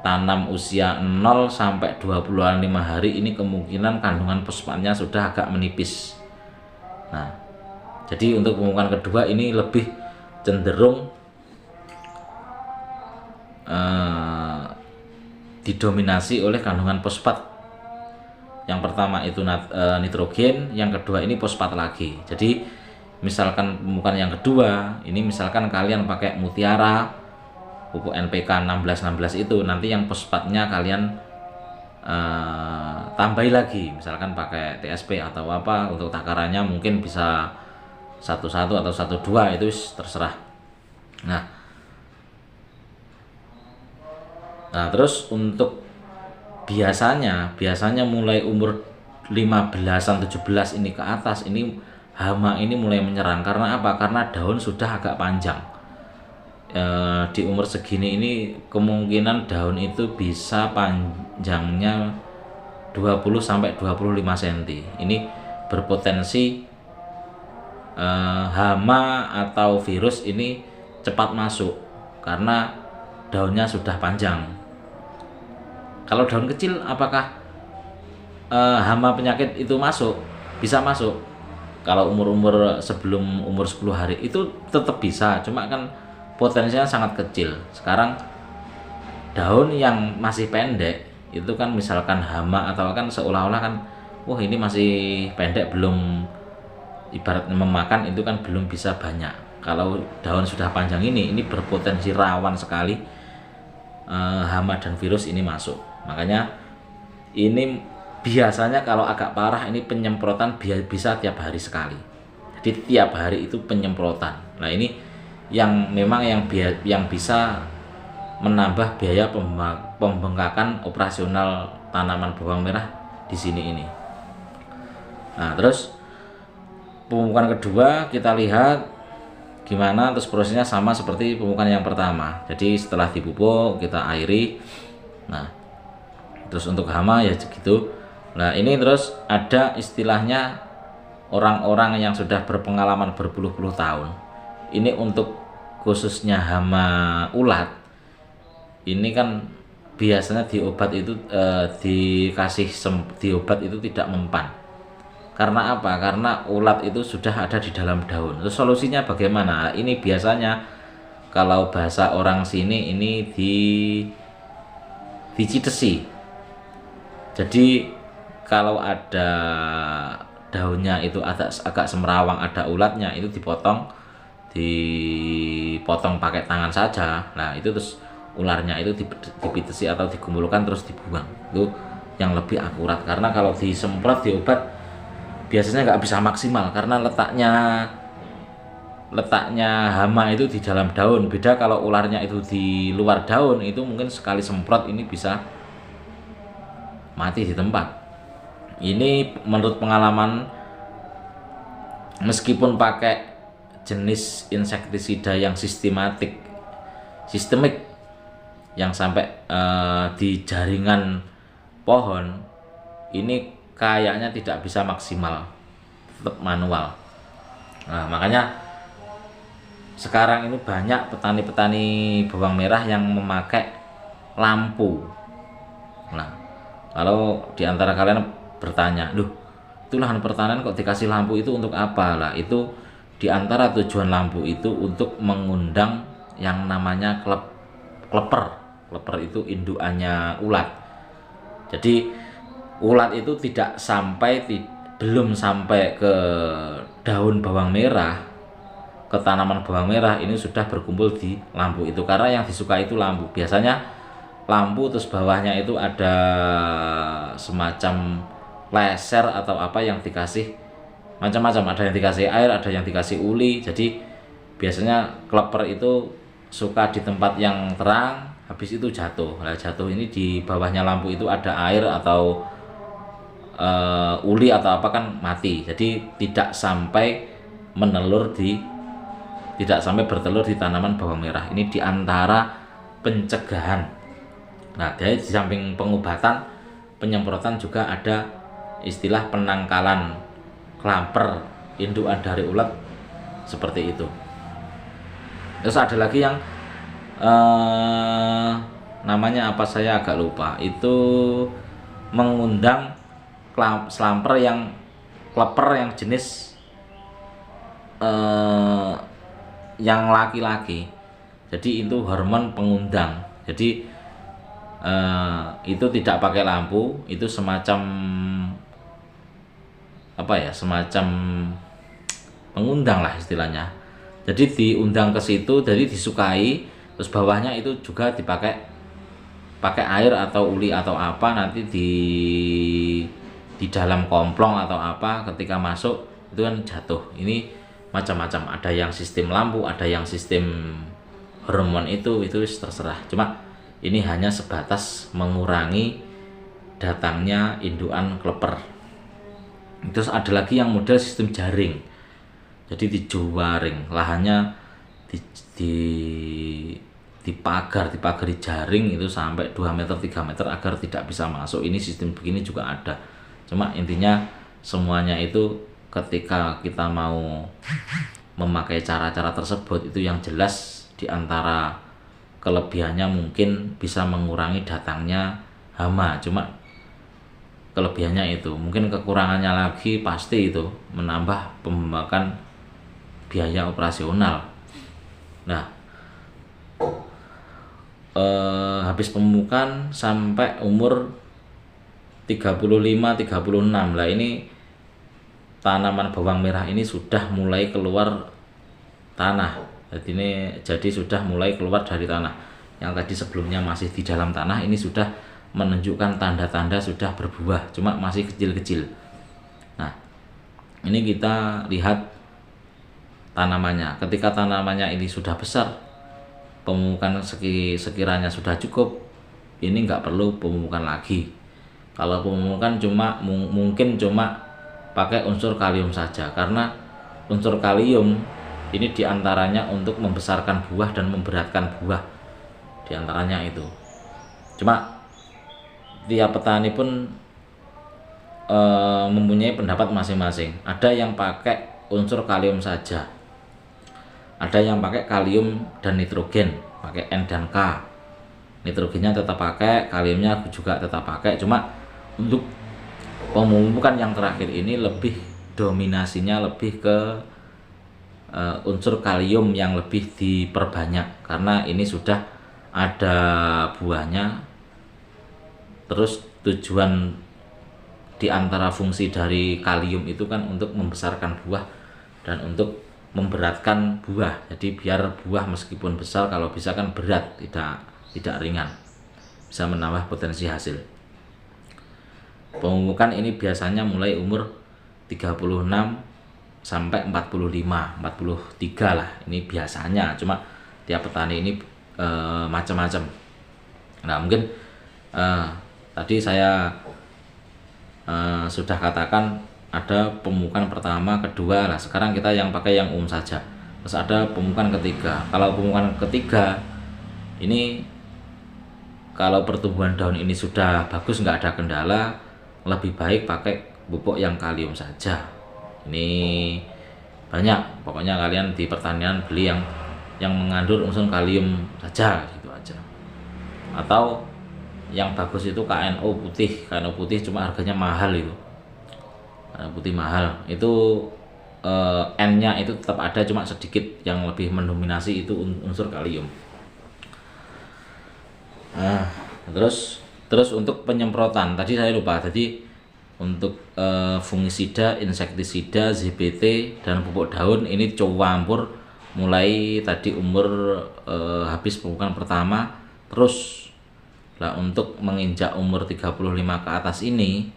tanam usia 0 sampai 25 hari, ini kemungkinan kandungan fosfatnya sudah agak menipis. Nah, jadi untuk pemupukan kedua ini lebih cenderung didominasi oleh kandungan fosfat. Yang pertama itu nitrogen, yang kedua ini fosfat lagi. Jadi misalkan pemupukan yang kedua ini, misalkan kalian pakai mutiara pupuk NPK 16-16 itu, nanti yang fosfatnya kalian tambahi lagi, misalkan pakai TSP atau apa, untuk takarannya mungkin bisa 11 atau 12, itu terserah. Nah terus untuk biasanya mulai umur 15-an 17 ini ke atas, ini hama ini mulai menyerang. Karena apa? Karena daun sudah agak panjang. Di umur segini ini kemungkinan daun itu bisa panjangnya 20-25 cm. Ini berpotensi hama atau virus ini cepat masuk karena daunnya sudah panjang. Kalau daun kecil, apakah hama penyakit itu masuk? Bisa masuk. Kalau umur sebelum umur 10 hari itu tetap bisa, cuma kan potensinya sangat kecil. Sekarang daun yang masih pendek itu kan, misalkan hama atau kan seolah-olah kan, wah ini masih pendek, belum, ibaratnya memakan itu kan belum bisa banyak. Kalau daun sudah panjang ini berpotensi rawan sekali hama dan virus ini masuk. Makanya ini biasanya kalau agak parah ini penyemprotan bisa tiap hari sekali. Jadi tiap hari itu penyemprotan. Nah ini yang memang yang bisa menambah biaya pembengkakan operasional tanaman bawang merah di sini ini. Nah terus pemupukan kedua kita lihat gimana, terus prosesnya sama seperti pemupukan yang pertama. Jadi setelah dipupuk kita airi. Nah terus untuk hama ya segitu. Nah ini terus ada istilahnya orang-orang yang sudah berpengalaman berpuluh-puluh tahun. Ini untuk khususnya hama ulat, ini kan biasanya diobat itu diobat itu tidak mempan. Karena apa? Karena ulat itu sudah ada di dalam daun. Terus solusinya bagaimana? Ini biasanya kalau bahasa orang sini ini dicitesi. Jadi kalau ada daunnya itu agak semerawang, ada ulatnya, itu dipotong pakai tangan saja. Nah itu terus ularnya itu dipitesi atau dikumpulkan terus dibuang. Itu yang lebih akurat, karena kalau disemprot diobat biasanya nggak bisa maksimal karena letaknya hama itu di dalam daun. Beda kalau ularnya itu di luar daun, itu mungkin sekali semprot ini bisa mati di tempat. Ini menurut pengalaman, meskipun pakai jenis insektisida yang sistemik yang sampai di jaringan pohon, ini kayaknya tidak bisa maksimal, tetap manual. Nah makanya sekarang ini banyak petani-petani bawang merah yang memakai lampu. Nah kalau diantara kalian bertanya, loh itu lahan pertanian kok dikasih lampu, itu untuk apa? Lah itu diantara tujuan lampu itu untuk mengundang yang namanya kleper. Kleper itu indukannya ulat. Jadi ulat itu belum sampai ke daun bawang merah, ke tanaman bawang merah, ini sudah berkumpul di lampu itu. Karena yang disuka itu lampu. Biasanya lampu terus bawahnya itu ada semacam laser atau apa yang dikasih macam-macam, ada yang dikasih air, ada yang dikasih uli. Jadi biasanya kleper itu suka di tempat yang terang, habis itu jatuh. Nah jatuh ini di bawahnya lampu itu ada air atau uli atau apa kan mati. Jadi tidak sampai bertelur di tanaman bawang merah. Ini diantara pencegahan. Nah dari di samping pengobatan, penyemprotan juga ada istilah penangkalan klamper indukan dari ulat seperti itu. Terus ada lagi yang namanya apa saya agak lupa, itu mengundang slamper yang kleper yang jenis yang laki-laki. Jadi itu hormon pengundang. Jadi itu tidak pakai lampu, itu semacam apa ya, semacam pengundang lah istilahnya. Jadi diundang ke situ, jadi disukai, Terus bawahnya itu juga pakai air atau uli atau apa, nanti di dalam komplong atau apa, ketika masuk itu kan jatuh. Ini macam-macam, ada yang sistem lampu, ada yang sistem hormon, itu terserah. Cuma ini hanya sebatas mengurangi datangnya indukan kleper. Terus ada lagi yang model sistem jaring, jadi dijaring lahannya, dipagari jaring itu sampai 2 meter 3 meter agar tidak bisa masuk. Ini sistem begini juga ada. Cuma intinya semuanya itu ketika kita mau memakai cara-cara tersebut, itu yang jelas diantara kelebihannya mungkin bisa mengurangi datangnya hama. Cuma kelebihannya itu, mungkin kekurangannya lagi pasti itu menambah pembakan biaya operasional. Nah, habis pemupukan sampai umur 35-36 lah, ini tanaman bawang merah ini sudah mulai keluar tanah. Jadi sudah mulai keluar dari tanah. Yang tadi sebelumnya masih di dalam tanah, ini sudah menunjukkan tanda-tanda sudah berbuah, cuma masih kecil-kecil. Nah, ini kita lihat tanamannya. Ketika tanamannya ini sudah besar, pemupukan sekiranya sudah cukup, ini nggak perlu pemupukan lagi. Kalau pemupukan mungkin cuma pakai unsur kalium saja, karena unsur kalium ini diantaranya untuk membesarkan buah dan memberatkan buah, diantaranya itu. Cuma tiap petani pun mempunyai pendapat masing-masing. Ada yang pakai unsur kalium saja, ada yang pakai kalium dan nitrogen, pakai N dan K. Nitrogennya tetap pakai, kaliumnya juga tetap pakai. Cuma untuk pemupukan yang terakhir ini lebih dominasinya lebih ke unsur kalium yang lebih diperbanyak, karena ini sudah ada buahnya. Terus tujuan diantara fungsi dari kalium itu kan untuk membesarkan buah dan untuk memberatkan buah. Jadi biar buah meskipun besar, kalau bisa kan berat, tidak ringan, bisa menambah potensi hasil. Pemupukan ini biasanya mulai umur 36 sampai 43 lah, ini biasanya. Cuma tiap petani ini macam-macam. Nah, mungkin tadi saya sudah katakan ada pemupukan pertama, kedua. Nah, sekarang kita yang pakai yang umum saja. Terus ada pemupukan ketiga. Kalau pemupukan ketiga ini, kalau pertumbuhan daun ini sudah bagus, nggak ada kendala, lebih baik pakai pupuk yang kalium saja. Ini banyak, pokoknya kalian di pertanian beli yang mengandung unsur kalium saja, gitu aja. Atau yang bagus itu KNO putih, cuma harganya mahal itu. KNO putih mahal. Itu N-nya itu tetap ada, cuma sedikit, yang lebih mendominasi itu unsur kalium. Nah, terus untuk penyemprotan tadi saya lupa. Jadi untuk fungisida, insektisida, ZBT dan pupuk daun ini campur mulai tadi umur habis pemupukan pertama. Terus lah untuk menginjak umur 35 ke atas ini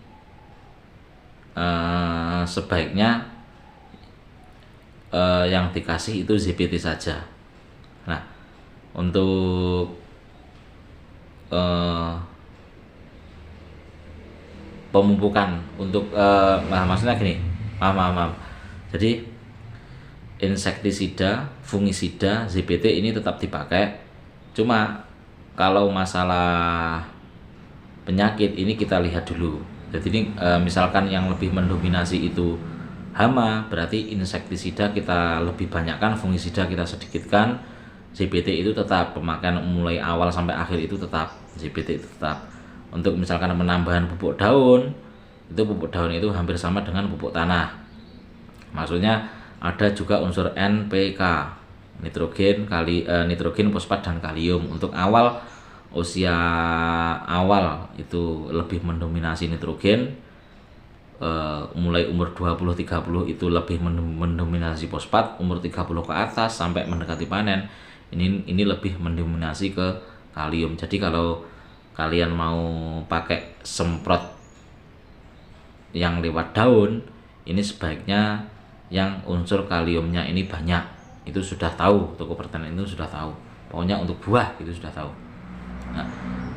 sebaiknya yang dikasih itu ZBT saja. Nah, untuk pemupukan untuk maksudnya gini, maaf. Jadi insektisida, fungisida, ZBT ini tetap dipakai. Cuma kalau masalah penyakit ini kita lihat dulu. Jadi ini misalkan yang lebih mendominasi itu hama, berarti insektisida kita lebih banyakkan, fungisida kita sedikitkan. ZBT itu tetap pemakaian mulai awal sampai akhir, itu tetap ZBT itu tetap. Untuk misalkan penambahan pupuk daun, itu pupuk daun itu hampir sama dengan pupuk tanah. Maksudnya ada juga unsur NPK, nitrogen, fosfat dan kalium. Untuk usia awal itu lebih mendominasi nitrogen. Mulai umur 20-30 itu lebih mendominasi fosfat. Umur 30 ke atas sampai mendekati panen Ini lebih mendominasi ke kalium. Jadi kalau kalian mau pakai semprot yang lewat daun, ini sebaiknya yang unsur kaliumnya ini banyak. Itu sudah tahu, toko pertanian itu sudah tahu. Pokoknya untuk buah itu sudah tahu. Nah,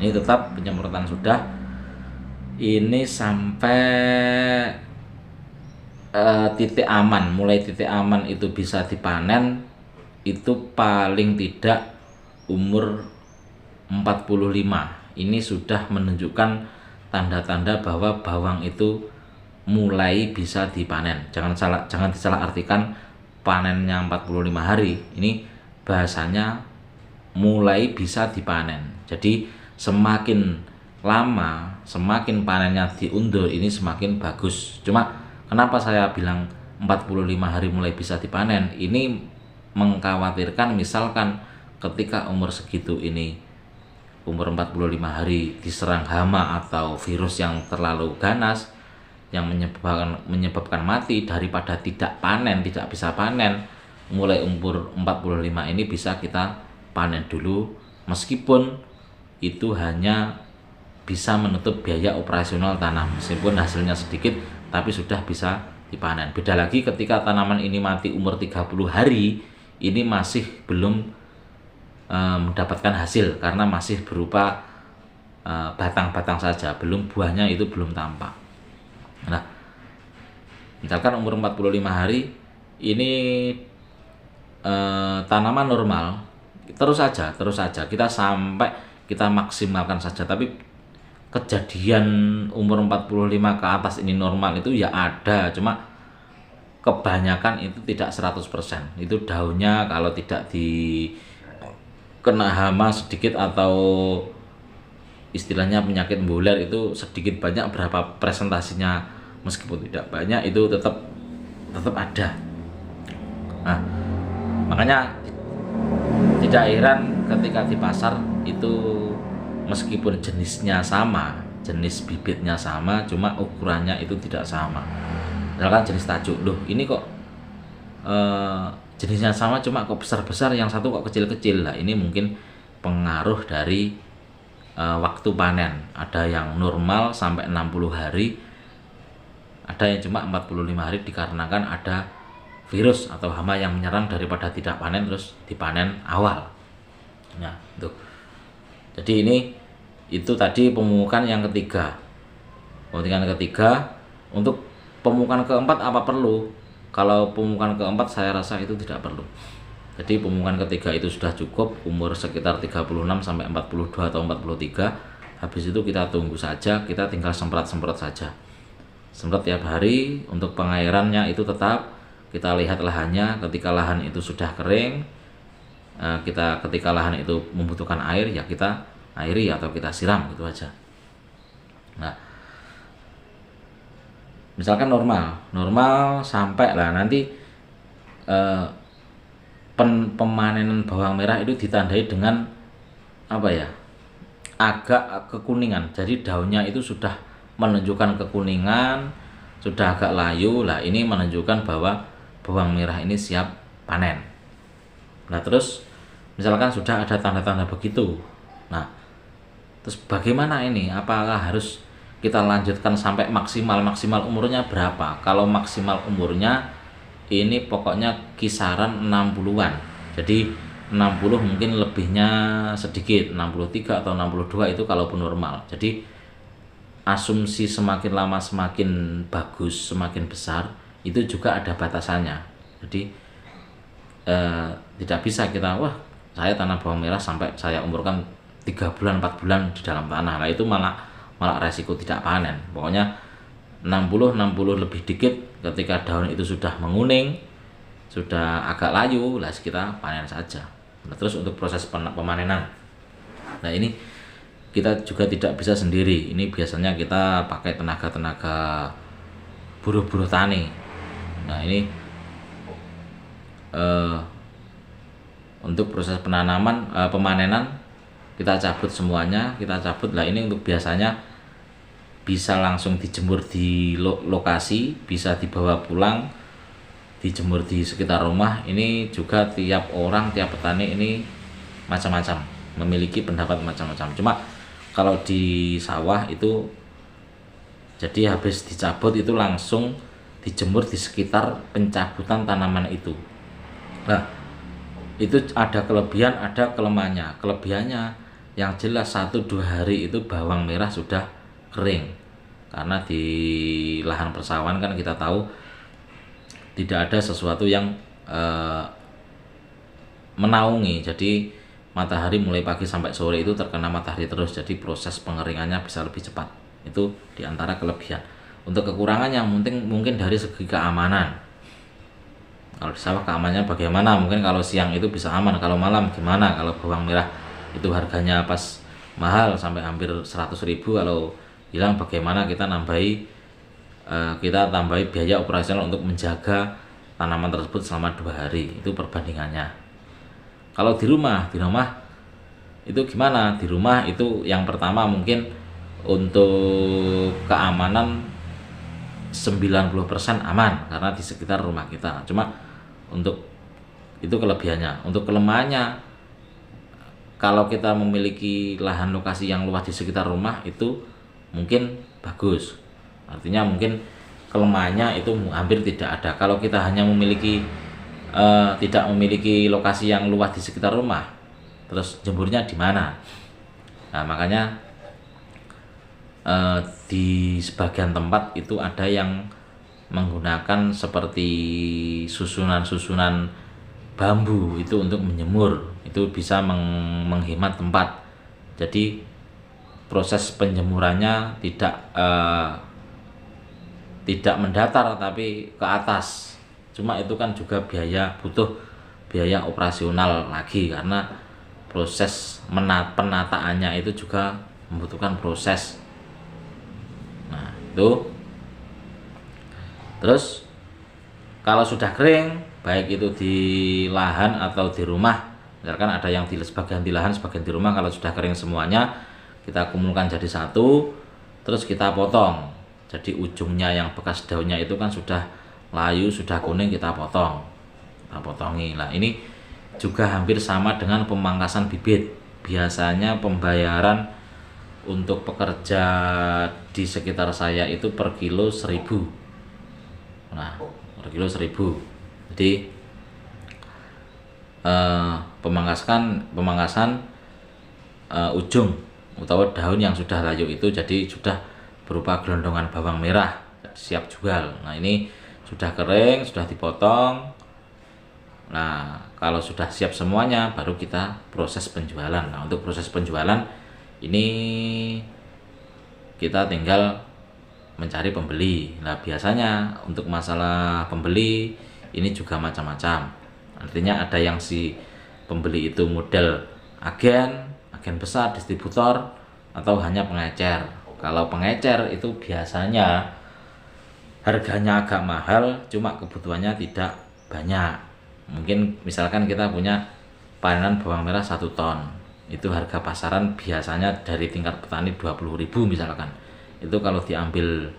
ini tetap penyemprotan sudah. Ini sampai titik aman, mulai titik aman itu bisa dipanen itu paling tidak umur 45. Ini sudah menunjukkan tanda-tanda bahwa bawang itu mulai bisa dipanen. Jangan disalah artikan panennya 45 hari. Ini bahasanya mulai bisa dipanen. Jadi semakin lama, semakin panennya diundur, ini semakin bagus. Cuma kenapa saya bilang 45 hari mulai bisa dipanen? Ini mengkhawatirkan misalkan ketika umur segitu ini, umur 45 hari diserang hama atau virus yang terlalu ganas yang menyebabkan mati, daripada tidak panen, tidak bisa panen, mulai umur 45 ini bisa kita panen dulu, meskipun itu hanya bisa menutup biaya operasional tanam, meskipun hasilnya sedikit tapi sudah bisa dipanen. Beda lagi ketika tanaman ini mati umur 30 hari, ini masih belum mendapatkan hasil karena masih berupa batang-batang saja, belum buahnya itu belum tampak. Nah, misalkan umur 45 hari ini tanaman normal, terus saja kita sampai kita maksimalkan saja. Tapi kejadian umur 45 ke atas ini normal itu ya ada, cuma kebanyakan itu tidak 100%. Itu daunnya kalau tidak kena hama sedikit atau istilahnya penyakit bular itu sedikit banyak, berapa presentasinya meskipun tidak banyak itu tetap ada. Nah, makanya tidak heran ketika di pasar itu meskipun jenisnya sama, jenis bibitnya sama, cuma ukurannya itu tidak sama. Misalkan jenis tajuk, loh ini kok jenisnya sama cuma kok besar-besar, yang satu kok kecil-kecil. Lah ini mungkin pengaruh dari waktu panen. Ada yang normal sampai 60 hari, ada yang cuma 45 hari dikarenakan ada virus atau hama yang menyerang daripada tidak panen terus dipanen awal. Nah, itu. Jadi itu tadi pemupukan yang ketiga. Pemupukan ketiga. Untuk pemupukan keempat apa perlu? Kalau pemupukan keempat saya rasa itu tidak perlu. Jadi pemupukan ketiga itu sudah cukup, umur sekitar 36 sampai 42 atau 43. Habis itu kita tunggu saja, kita tinggal semprot saja. Semprot tiap hari. Untuk pengairannya itu tetap kita lihat lahannya, ketika lahan itu sudah kering, ketika lahan itu membutuhkan air ya kita airi atau kita siram, gitu aja. Nah, misalkan normal sampai lah nanti pemanenan bawang merah itu ditandai dengan apa ya, agak kekuningan. Jadi daunnya itu sudah menunjukkan kekuningan, sudah agak layu. Lah ini menunjukkan bahwa bawang merah ini siap panen. Nah terus misalkan sudah ada tanda-tanda begitu, nah terus bagaimana ini? Apakah harus kita lanjutkan sampai maksimal umurnya berapa? Kalau maksimal umurnya ini pokoknya kisaran 60-an. Jadi 60 mungkin lebihnya sedikit, 63 atau 62 itu kalaupun normal. Jadi asumsi semakin lama semakin bagus, semakin besar, itu juga ada batasannya. Jadi tidak bisa kita, wah saya tanam bawang merah sampai saya umurkan 3 bulan 4 bulan di dalam tanah. Nah itu malah resiko tidak panen. Pokoknya 60 lebih dikit, ketika daun itu sudah menguning, sudah agak layu, lah kita panen saja. Nah, terus untuk proses pemanenan, nah ini kita juga tidak bisa sendiri. Ini biasanya kita pakai tenaga buruh tani. Nah ini untuk proses pemanenan kita cabut semuanya, lah ini untuk biasanya bisa langsung dijemur di lokasi, bisa dibawa pulang, dijemur di sekitar rumah. Ini juga tiap petani ini macam-macam, memiliki pendapat macam-macam. Cuma kalau di sawah itu jadi habis dicabut itu langsung dijemur di sekitar pencabutan tanaman itu. Nah, itu ada kelebihan, ada kelemahannya. Kelebihannya yang jelas 1-2 hari itu bawang merah sudah kering. Karena di lahan persawahan kan kita tahu tidak ada sesuatu yang menaungi. Jadi matahari mulai pagi sampai sore itu terkena matahari terus. Jadi proses pengeringannya bisa lebih cepat. Itu diantara kelebihan. Untuk kekurangannya mungkin dari segi keamanan. Kalau di sawah keamanannya bagaimana? Mungkin kalau siang itu bisa aman. Kalau malam gimana? Kalau bawang merah itu harganya pas mahal sampai hampir 100.000, kalau hilang bagaimana kita tambahi biaya operasional untuk menjaga tanaman tersebut selama 2 hari. Itu perbandingannya. Kalau di rumah itu gimana? Di rumah itu yang pertama mungkin untuk keamanan 90% aman karena di sekitar rumah kita. Cuma untuk itu kelebihannya. Untuk kelemahannya, kalau kita memiliki lahan lokasi yang luas di sekitar rumah itu mungkin bagus. Artinya mungkin kelemahannya itu hampir tidak ada. Kalau kita hanya tidak memiliki lokasi yang luas di sekitar rumah, terus jemurnya di mana? Nah, makanya di sebagian tempat itu ada yang menggunakan seperti susunan bambu itu untuk menjemur. Itu bisa menghemat tempat. Jadi proses penjemurannya tidak mendatar tapi ke atas. Cuma itu kan juga butuh biaya operasional lagi karena proses penataannya itu juga membutuhkan proses. Nah, itu. Terus kalau sudah kering, baik itu di lahan atau di rumah, misalkan ada yang sebagian di lahan, sebagian di rumah, kalau sudah kering semuanya kita kumpulkan jadi satu, terus kita potong. Jadi ujungnya yang bekas daunnya itu kan sudah layu, sudah kuning, kita potongi. Nah, ini juga hampir sama dengan pemangkasan bibit. Biasanya pembayaran untuk pekerja di sekitar saya itu per kilo 1.000. Nah, per kilo 1.000. Jadi pemangkasan ujung atau daun yang sudah layu itu jadi sudah berupa gelondongan bawang merah siap jual. Nah, ini sudah kering, sudah dipotong. Nah, kalau sudah siap semuanya baru kita proses penjualan. Nah, untuk proses penjualan ini kita tinggal mencari pembeli. Nah, biasanya untuk masalah pembeli ini juga macam-macam. Artinya ada yang si pembeli itu model agen besar, distributor, atau hanya pengecer. Kalau pengecer itu biasanya harganya agak mahal, cuma kebutuhannya tidak banyak. Mungkin misalkan kita punya panenan bawang merah 1 ton, itu harga pasaran biasanya dari tingkat petani 20.000 misalkan. Itu kalau diambil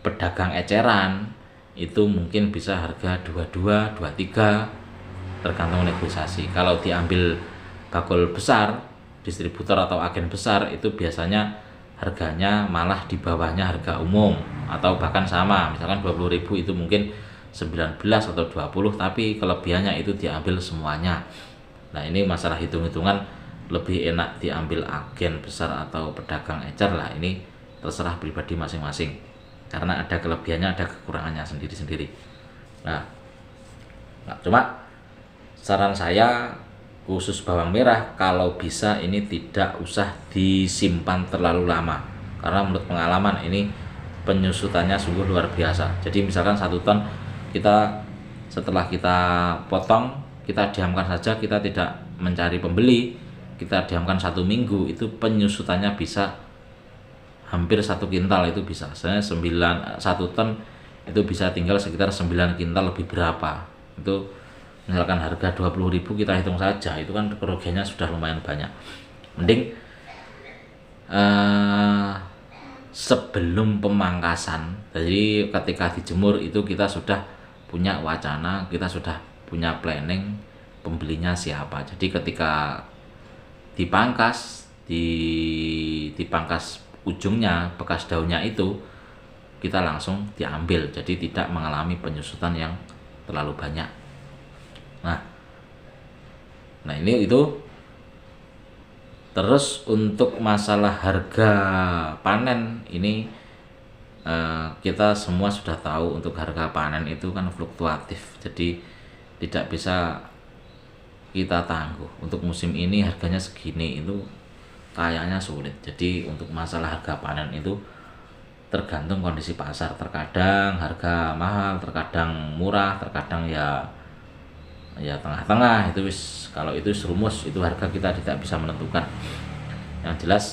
pedagang eceran itu mungkin bisa harga 22, 23 tergantung negosiasi. Kalau diambil bakul besar, distributor atau agen besar itu biasanya harganya malah di bawahnya harga umum atau bahkan sama. Misalkan 20.000 itu mungkin 19 atau 20, tapi kelebihannya itu diambil semuanya. Nah, ini masalah hitung-hitungan lebih enak diambil agen besar atau pedagang ecer lah, ini terserah pribadi masing-masing karena ada kelebihannya, ada kekurangannya sendiri-sendiri. Nah, cuma saran saya khusus bawang merah kalau bisa ini tidak usah disimpan terlalu lama karena menurut pengalaman ini penyusutannya sungguh luar biasa. Jadi misalkan 1 ton setelah kita potong, kita diamkan saja, kita tidak mencari pembeli, kita diamkan 1 minggu, itu penyusutannya bisa hampir 1 kintal itu bisa. Saya 1 ton itu bisa tinggal sekitar 9 kintal lebih berapa. Itu misalkan harga 20.000 kita hitung saja, itu kan kerugiannya sudah lumayan banyak. Mending sebelum pemangkasan, jadi ketika dijemur itu kita sudah punya wacana, kita sudah punya planning pembelinya siapa. Jadi ketika dipangkas ujungnya, bekas daunnya itu kita langsung diambil, jadi tidak mengalami penyusutan yang terlalu banyak. Nah ini itu. Terus untuk masalah harga panen ini kita semua sudah tahu, untuk harga panen itu kan fluktuatif, jadi tidak bisa kita tangguh. Untuk musim ini harganya segini, itu kayaknya sulit. Jadi untuk masalah harga panen itu tergantung kondisi pasar. Terkadang harga mahal, terkadang murah, terkadang ya tengah-tengah. Itu kalau itu rumus, itu harga kita tidak bisa menentukan. Yang jelas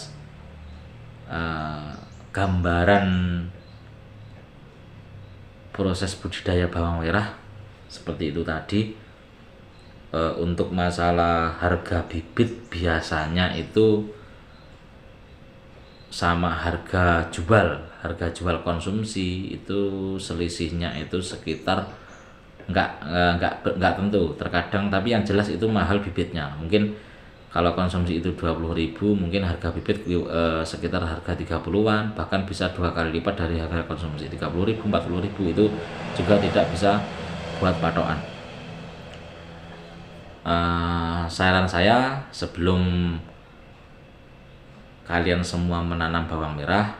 gambaran proses budidaya bawang merah seperti itu tadi. Untuk masalah harga bibit biasanya itu sama harga jual konsumsi itu selisihnya itu sekitar enggak tentu, terkadang, tapi yang jelas itu mahal bibitnya. Mungkin kalau konsumsi itu 20.000, mungkin harga bibit sekitar harga 30-an, bahkan bisa 2 kali lipat dari harga konsumsi. 30.000, 40.000 itu juga tidak bisa buat patokan. Saran saya, sebelum kalian semua menanam bawang merah,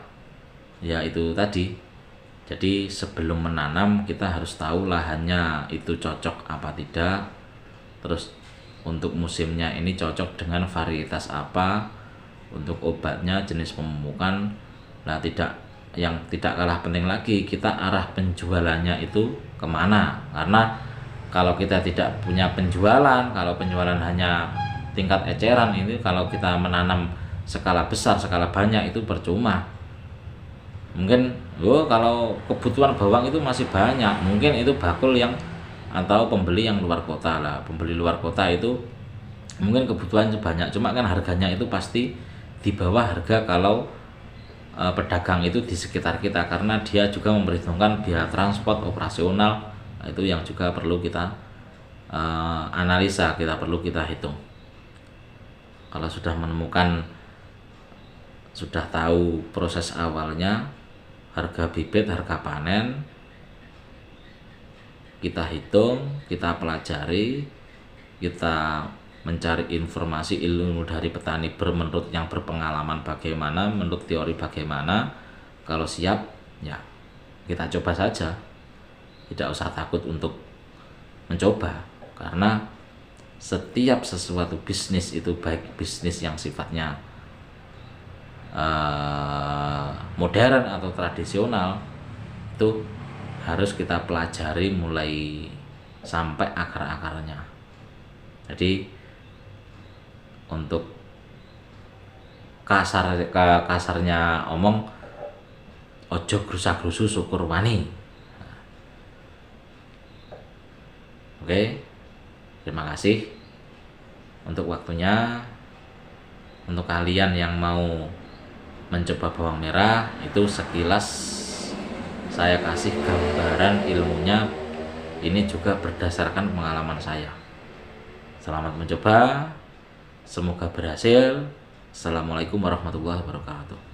ya itu tadi. Jadi sebelum menanam kita harus tahu lahannya itu cocok apa tidak. Terus untuk musimnya ini cocok dengan varietas apa. Untuk obatnya, jenis pemupukan. Nah yang tidak kalah penting lagi, kita arah penjualannya itu kemana. Karena kalau kita tidak punya penjualan, kalau penjualan hanya tingkat eceran, ini kalau kita menanam skala besar, skala banyak, itu percuma. Mungkin kalau kebutuhan bawang itu masih banyak, mungkin itu bakul yang atau pembeli yang luar kota lah. Pembeli luar kota itu mungkin kebutuhannya banyak, cuma kan harganya itu pasti di bawah harga kalau pedagang itu di sekitar kita, karena dia juga memperhitungkan biaya transport, operasional. Itu yang juga perlu kita analisa, perlu kita hitung. Kalau sudah menemukan, sudah tahu proses awalnya, harga bibit, harga panen, kita hitung, kita pelajari, kita mencari informasi ilmu dari petani menurut yang berpengalaman bagaimana, menurut teori bagaimana. Kalau siap, ya kita coba saja. Tidak usah takut untuk mencoba, karena setiap sesuatu bisnis itu, baik bisnis yang sifatnya modern atau tradisional, itu harus kita pelajari mulai sampai akar-akarnya. Jadi untuk kasarnya omong, ojo grusa-grusu syukur wani. Oke, terima kasih untuk waktunya. Untuk kalian yang mau mencoba bawang merah, itu sekilas saya kasih gambaran ilmunya. Ini juga berdasarkan pengalaman saya. Selamat mencoba, semoga berhasil. Assalamualaikum warahmatullahi wabarakatuh.